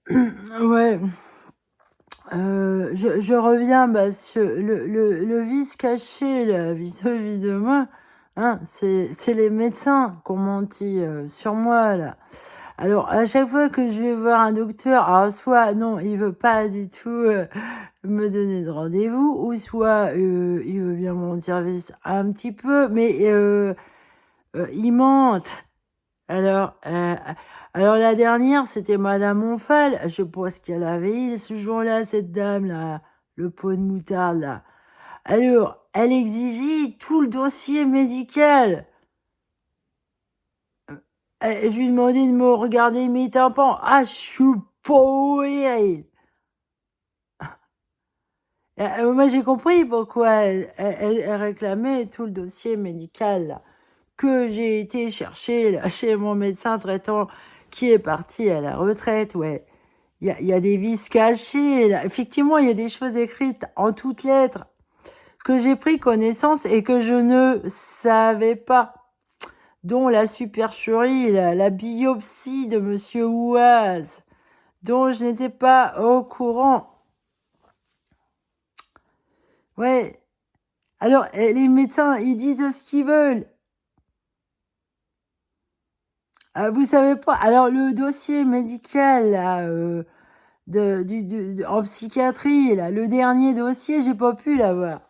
Ouais, je reviens, bah, sur le vice caché là, vis-à-vis de moi, hein, c'est les médecins qui ont menti, sur moi là. Alors à chaque fois que je vais voir un docteur, alors soit non, il veut pas du tout, me donner de rendez-vous ou soit, il veut bien mon service un petit peu, mais il mente. Alors, alors la dernière, c'était madame Onfal. Je sais pas ce qu'elle avait eu ce jour-là, cette dame-là, le pot de moutarde, là. Alors, elle exigeait tout le dossier médical. Je lui demandais de me regarder mes tympans. Ah, je suis pourrie. Moi, j'ai compris pourquoi elle réclamait tout le dossier médical, là, que j'ai été chercher là, chez mon médecin traitant qui est parti à la retraite, ouais. Il y a des vices cachés, là. Effectivement, il y a des choses écrites en toutes lettres que j'ai pris connaissance et que je ne savais pas, dont la supercherie, la biopsie de Monsieur Ouaz, dont je n'étais pas au courant. Ouais. Alors, les médecins, ils disent ce qu'ils veulent. Vous savez pas. Alors, le dossier médical, là, en psychiatrie, là, le dernier dossier, j'ai pas pu l'avoir.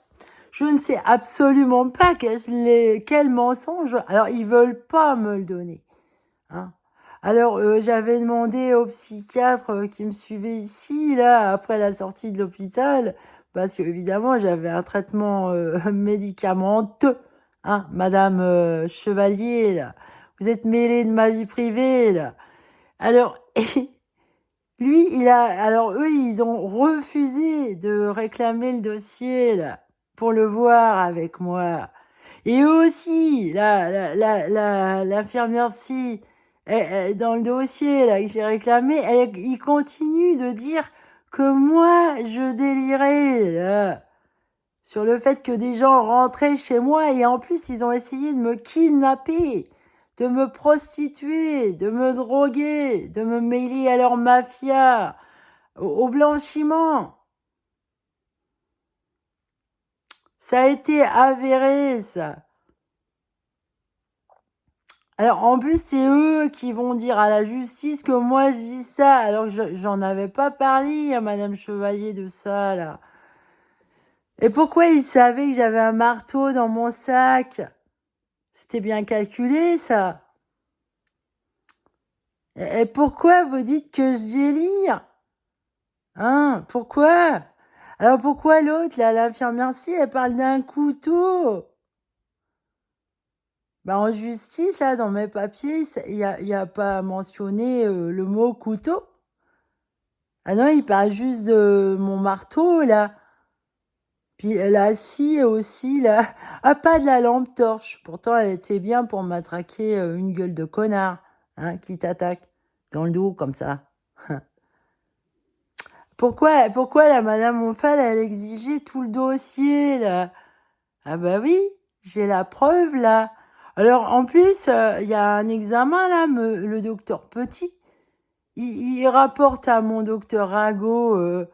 Je ne sais absolument pas quel mensonge. Alors, ils veulent pas me le donner, hein. Alors, j'avais demandé au psychiatre qui me suivait ici, là, après la sortie de l'hôpital, parce que évidemment, j'avais un traitement médicamenteux, hein, Madame Chevalier, là. Vous êtes mêlée de ma vie privée, là. Alors, lui, alors eux, ils ont refusé de réclamer le dossier, là, pour le voir avec moi. Et eux aussi, l'infirmière psy, dans le dossier, là, que j'ai réclamé, il continue de dire que moi, je délirais, là, sur le fait que des gens rentraient chez moi et en plus, ils ont essayé de me kidnapper, de me prostituer, de me droguer, de me mêler à leur mafia, au blanchiment. Ça a été avéré, ça. Alors, en plus, c'est eux qui vont dire à la justice que moi, je dis ça, alors que j'en avais pas parlé à Madame Chevalier de ça, là. Et pourquoi ils savaient que j'avais un marteau dans mon sac? C'était bien calculé, ça. Et pourquoi vous dites que je délire? Hein? Pourquoi? Alors pourquoi l'autre, là, l'infirmière-ci, elle parle d'un couteau? Bah, en justice, là, dans mes papiers, il y a pas mentionné le mot couteau. Ah non, il parle juste de mon marteau, là. Puis la scie aussi, là. Ah, pas de la lampe torche. Pourtant, elle était bien pour matraquer une gueule de connard, hein, qui t'attaque dans le dos, comme ça. Pourquoi la madame Monfal, elle exigeait tout le dossier, là? Ah bah oui, j'ai la preuve, là. Alors, en plus, il y a un examen, là, le docteur Petit, il rapporte à mon docteur Rago euh,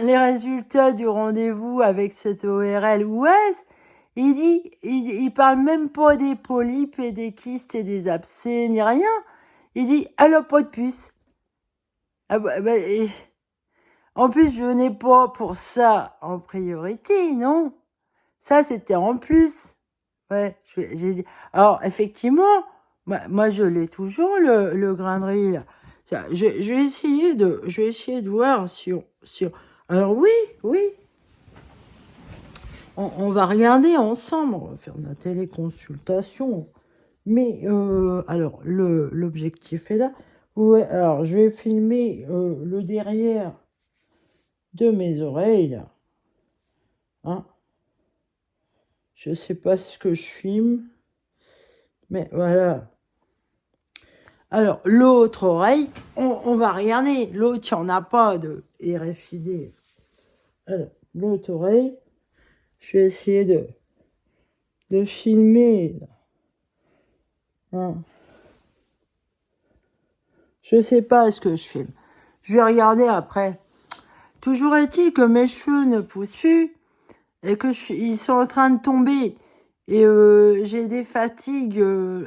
les résultats du rendez-vous avec cette ORL ouest. Il parle même pas des polypes et des kystes et des abcès, ni rien. Il dit, elle a pas de puce. Ah en plus, je venais pas pour ça en priorité, non? Ça, c'était en plus. Ouais, j'ai dit. Alors, effectivement, moi je l'ai toujours, le grain de riz, là. Je vais essayer de voir alors, oui, oui, on va regarder ensemble, on va faire une téléconsultation. Mais, alors, l'objectif est là. Ouais, alors, je vais filmer le derrière de mes oreilles, là. Hein. Je sais pas ce que je filme, mais voilà. Alors, l'autre oreille, on va regarder. L'autre, il n'y en a pas de RFID. Alors, l'autre oreille, je vais essayer de filmer, là. Hein. Je sais pas ce que je filme. Je vais regarder après. Toujours est-il que mes cheveux ne poussent plus et que ils sont en train de tomber. Et j'ai des fatigues.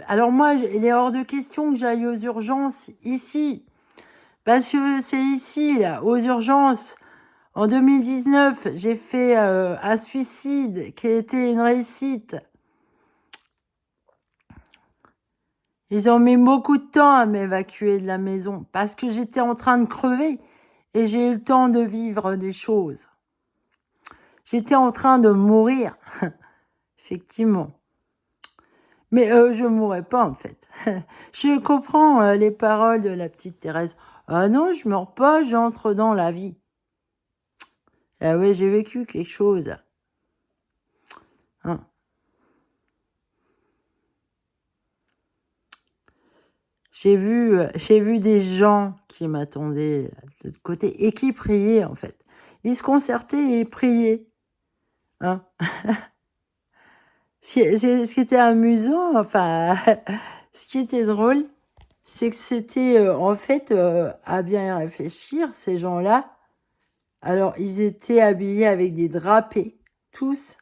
Alors moi, il est hors de question que j'aille aux urgences ici. Parce que c'est ici, là, aux urgences. En 2019, j'ai fait un suicide qui a été une réussite. Ils ont mis beaucoup de temps à m'évacuer de la maison parce que j'étais en train de crever et j'ai eu le temps de vivre des choses. J'étais en train de mourir, effectivement. Mais je mourrais pas en fait. Je comprends les paroles de la petite Thérèse. Ah non, je meurs pas, j'entre dans la vie. Ah ouais, j'ai vécu quelque chose. Hein. J'ai vu des gens qui m'attendaient de l'autre côté et qui priaient en fait. Ils se concertaient et priaient. Hein. Ce qui était amusant, enfin, ce qui était drôle, c'est que c'était en fait, à bien y réfléchir, ces gens-là, alors ils étaient habillés avec des drapés, tous,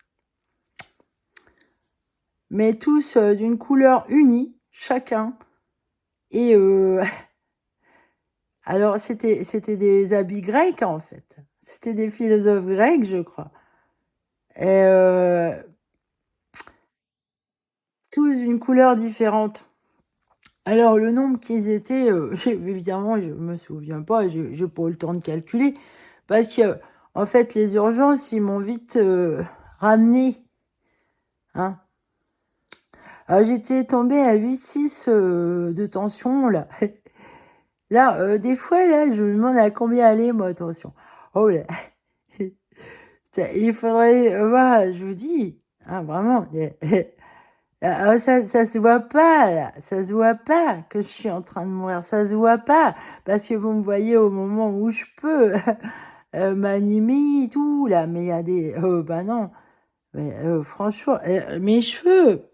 mais tous d'une couleur unie, chacun. Et alors c'était des habits grecs en fait. C'était des philosophes grecs, je crois. Et tous d'une couleur différente. Alors le nombre qu'ils étaient, évidemment, je me souviens pas, j'ai pas eu le temps de calculer, parce que en fait les urgences, ils m'ont vite ramené. Hein. Alors j'étais tombée à 8,6 de tension là. Là, des fois là, je me demande à combien aller moi tension. Oh là, il faudrait, voilà, je vous dis, hein, vraiment. Ça se voit pas, là. Ça se voit pas que je suis en train de mourir. Ça se voit pas. Parce que vous me voyez au moment où je peux m'animer et tout, là. Mais il y a des... bah non. Mais franchement, mes cheveux,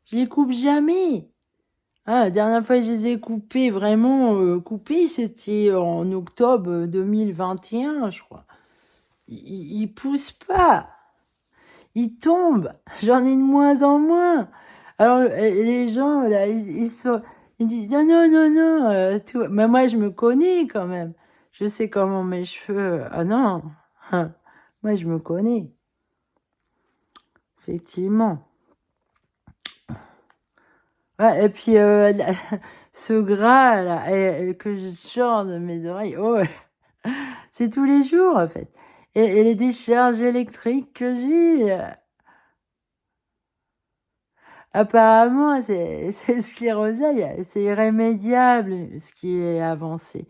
je les coupe jamais. Ah, la dernière fois que je les ai coupés, vraiment coupés, c'était en octobre 2021, je crois. Ils poussent pas. Ils tombent. J'en ai de moins en moins. Alors, les gens, là, ils disent non, non, non, non, tout. Mais moi, je me connais quand même. Je sais comment mes cheveux. Ah non. Hein. Moi, je me connais. Effectivement. Ouais, et puis, ce gras, là, que je sors de mes oreilles, oh, c'est tous les jours, en fait. Et les décharges électriques que j'ai. Apparemment, c'est sclérosal, c'est irrémédiable ce qui est avancé.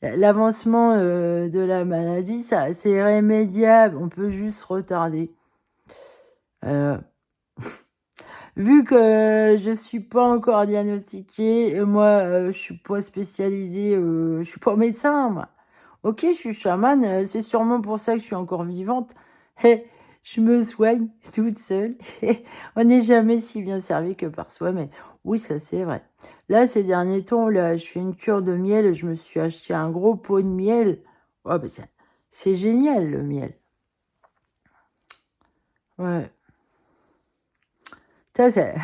L'avancement de la maladie, ça, c'est irrémédiable, on peut juste retarder. Euh, Vu que je suis pas encore diagnostiquée, et moi, je suis pas spécialisée, je suis pas médecin, moi. Ok, je suis chamane, c'est sûrement pour ça que je suis encore vivante. Je me soigne toute seule. On n'est jamais si bien servi que par soi, mais oui, ça c'est vrai. Là, ces derniers temps, là, je fais une cure de miel, je me suis acheté un gros pot de miel. Oh, bah, c'est génial, le miel. Ouais. Ça, c'est...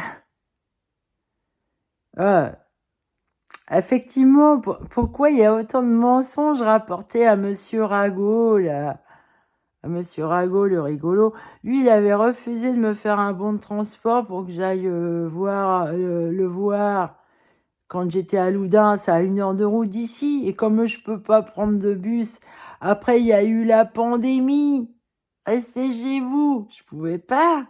Ouais. Effectivement, pourquoi il y a autant de mensonges rapportés à Monsieur Rago, là? À Monsieur Rago, le rigolo. Lui, il avait refusé de me faire un bon de transport pour que j'aille voir le voir quand j'étais à Loudun. C'est à 1 heure de route d'ici. Et comme je peux pas prendre de bus, après, il y a eu la pandémie. Restez chez vous. Je pouvais pas.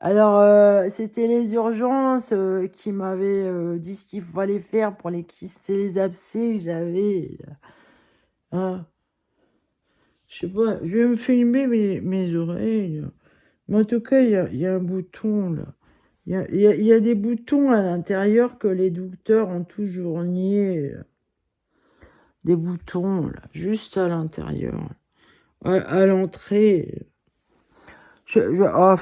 Alors, c'était les urgences qui m'avaient dit ce qu'il fallait faire pour les kystes et les abcès que j'avais. Hein. Je sais pas, je vais me filmer mes oreilles. Mais en tout cas, il y a un bouton là. Il y a des boutons à l'intérieur que les docteurs ont toujours nié. Des boutons là, juste à l'intérieur. À l'entrée. Oh,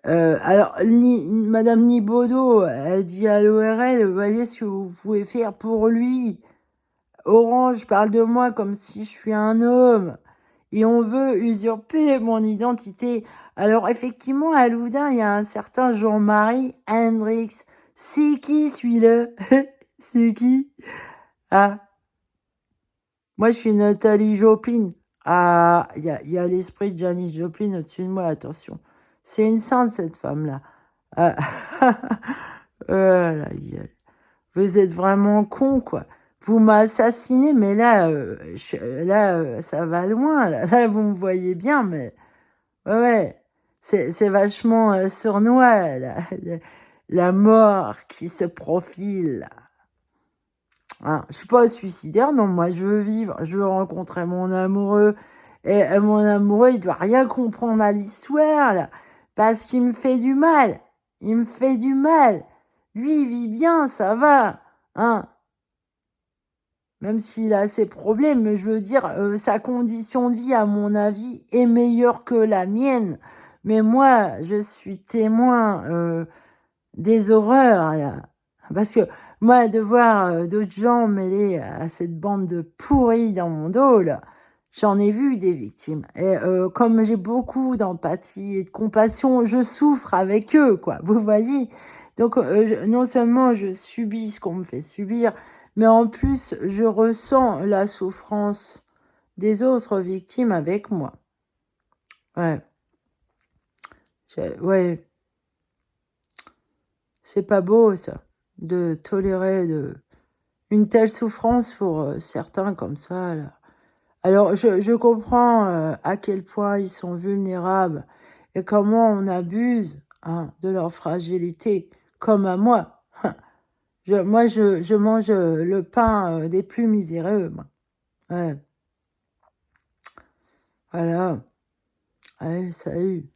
Alors, Madame Nibaudot, elle dit à l'ORL, voyez ce que vous pouvez faire pour lui. Orange parle de moi comme si je suis un homme. Et on veut usurper mon identité. Alors, effectivement, à Loudun, il y a un certain Jean-Marie Hendrix. C'est qui celui-là? C'est qui? Ah, moi, je suis Nathalie Joplin. Ah, il y a l'esprit de Janis Joplin au-dessus de moi, attention. C'est une sainte, cette femme-là. Ah, là, vous êtes vraiment con, quoi. Vous m'assassinez, mais là, ça va loin. Là, vous me voyez bien, mais ouais, ouais. C'est vachement sournois, la mort qui se profile. Hein, je suis pas suicidaire, non, moi je veux vivre, je veux rencontrer mon amoureux. Et mon amoureux, il doit rien comprendre à l'histoire, là, parce qu'il me fait du mal. Il me fait du mal. Lui, il vit bien, ça va. Hein. Même s'il a ses problèmes, mais je veux dire, sa condition de vie, à mon avis, est meilleure que la mienne. Mais moi, je suis témoin des horreurs, là. Parce que moi, de voir d'autres gens mêlés à cette bande de pourris dans mon dos, là, j'en ai vu des victimes. Et comme j'ai beaucoup d'empathie et de compassion, je souffre avec eux, quoi. Vous voyez? Donc, non seulement je subis ce qu'on me fait subir, mais en plus, je ressens la souffrance des autres victimes avec moi. Ouais. Ouais. C'est pas beau, ça, de tolérer une telle souffrance pour certains comme ça, là. Alors, je comprends à quel point ils sont vulnérables et comment on abuse hein, de leur fragilité, comme à moi. Moi, je mange le pain des plus miséreux, moi. Ouais, voilà. Allez, salut.